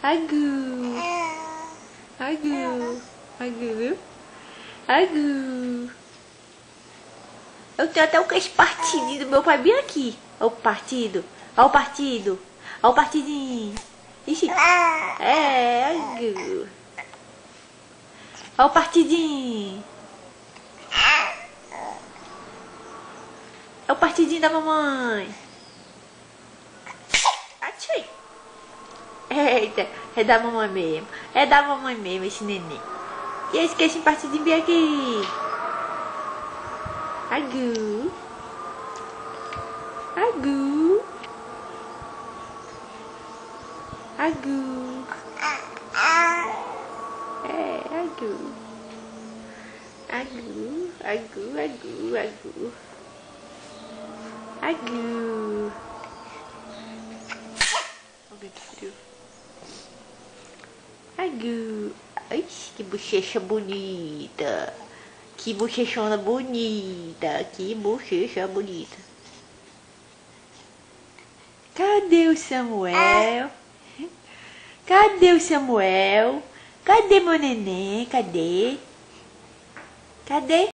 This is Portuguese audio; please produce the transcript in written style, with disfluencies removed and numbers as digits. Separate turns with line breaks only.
Agu. Agu. Agu. Agu. Eu tenho até o queixo partido do meu pai bem aqui. Olha o partido. Olha o partido. Olha o partidinho. Ixi. É, agu. Olha o partidinho. É o partidinho da mamãe. Achei. Eita, é da mamãe mesmo. É da mamãe mesmo esse neném. E esse queixinho partidinho bem aqui. Agu. Agu. Agu. É, agu. Agu, agu, agu, agu. Agu. Alguém que frio. Agu. Ai, que bochecha bonita. Que bochechona bonita. Que bochecha bonita. Cadê o Samuel? Cadê o Samuel? Cadê meu neném? Cadê? Cadê?